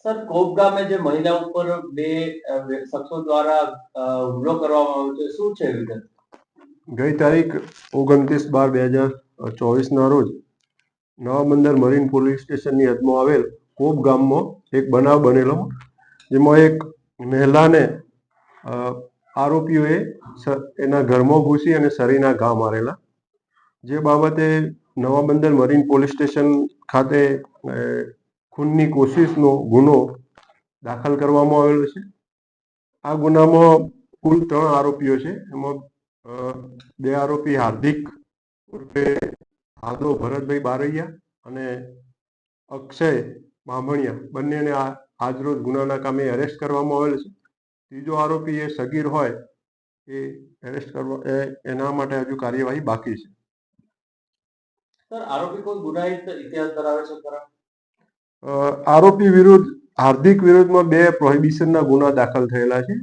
Sir, કોપ ગામે જે મહિલા ઉપર બે શખ્સો દ્વારા હુમલો કરવામાં આવ્યો છે, શું છે વિગત? ગઈ તારીખ 29/12/2024 રોજ નવા બંદર મરીન પોલીસ સ્ટેશનની હદમાં આવેલ કોપ ગામમાં એક બનાવ બનેલો, જેમાં એક મહિલાને આરોપીઓએ એના ઘરમાં ઘૂસી અને શરીરના ઘા મારેલા. જે બાબતે નવા બંદર મરીન પોલીસ સ્ટેશન ખાતે ખૂનની કોશિશનો ગુનો દાખલ કરવામાં આવેલો છે. આ ગુનામાં કુલ 3 આરોપીઓ છે. એમાં 2 આરોપી હાર્દિક ઉર્ફે હાદો ભરતભાઈ બારૈયા અને અક્ષય બામણિયા, બંનેને આજરોજ ગુનાના કામે એરેસ્ટ કરવામાં આવેલ છે. ત્રીજો આરોપી એ સગીર હોય એ એરેસ્ટ કરવા એના માટે હજુ કાર્યવાહી બાકી છે. સર, આરોપી કોઈ ગુનાહિત ઇતિહાસ ધરાવે છે ખરા? આરોપી વિરુદ્ધ હાર્દિક વિરુદ્ધમાં 2 પ્રોહિબિશનના ગુના દાખલ થયેલા છે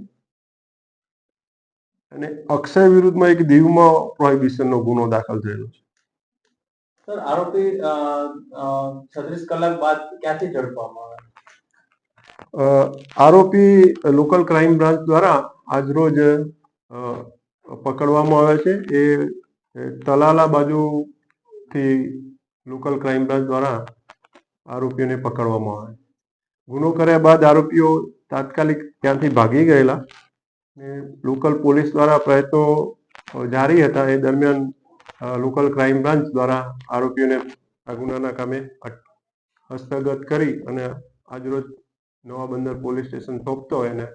અને અક્ષય વિરુદ્ધમાં એક દીવમાં પ્રોહિબિશનનો ગુનો દાખલ થયેલો છે. સર, આરોપી 36 કલાક બાદ ક્યાંથી ઝડપવામાં આવ્યા? આરોપી લોકલ ક્રાઇમ બ્રાન્ચ દ્વારા આજરોજ પકડવામાં આવે છે. એ તલાલા બાજુથી લોકલ ક્રાઇમ બ્રાન્ચ દ્વારા આરોપીઓને પકડવામાં આવે. ગુનો કર્યા બાદ આરોપીઓ તાત્કાલિક ત્યાંથી ભાગી ગયેલા. લોકલ પોલીસ દ્વારા પ્રયત્નો જારી હતા. એ દરમિયાન લોકલ ક્રાઇમ બ્રાન્ચ દ્વારા આરોપીઓને આ ગુનાના કામે હસ્તગત કરી અને આજરોજ નવા બંદર પોલીસ સ્ટેશન સોંપતો એને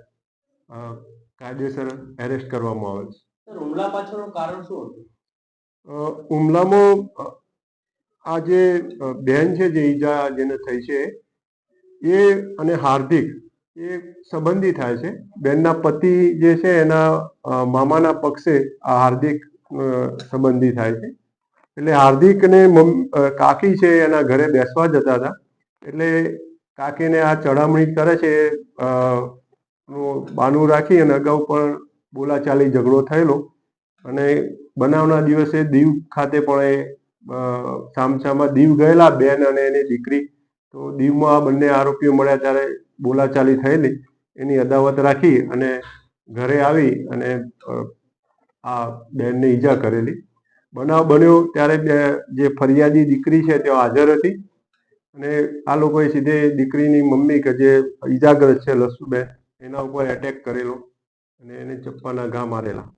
કાયદેસર એરેસ્ટ કરવામાં આવેલ છે. સર, હુમલા પાછળનું કારણ શું હતું? હુમલામાં આ જે બેન છે, જે ઈજા જેને થઈ છે, એ અને હાર્દિક એ સંબંધી થાય છે. બેનના પતિ જે છે એના મામાના પક્ષે આ હાર્દિક સંબંધી થાય છે. એટલે હાર્દિકને કાકી છે એના ઘરે બેસવા જતા હતા. એટલે કાકીને આ ચડામણી કરે છે બાનું રાખી અને અગાઉ પણ બોલાચાલી ઝઘડો થયેલો અને બનાવના દિવસે દીવ ખાતે પણ એ સામસામા દીવ ગયેલા બેન અને એની દીકરી. તો દીવમાં આ બંને આરોપીઓ મળ્યા ત્યારે બોલાચાલી થયેલી. એની અદાવત રાખી અને ઘરે આવી અને આ બેનને ઈજા કરેલી. બનાવ બન્યો ત્યારે જે ફરિયાદી દીકરી છે તે હાજર હતી અને આ લોકોએ સીધે દીકરીની મમ્મી કે જે ઈજાગ્રસ્ત છે લસુબેન, એના ઉપર એટેક કરેલો અને એને ચપ્પાના ઘા મારેલા.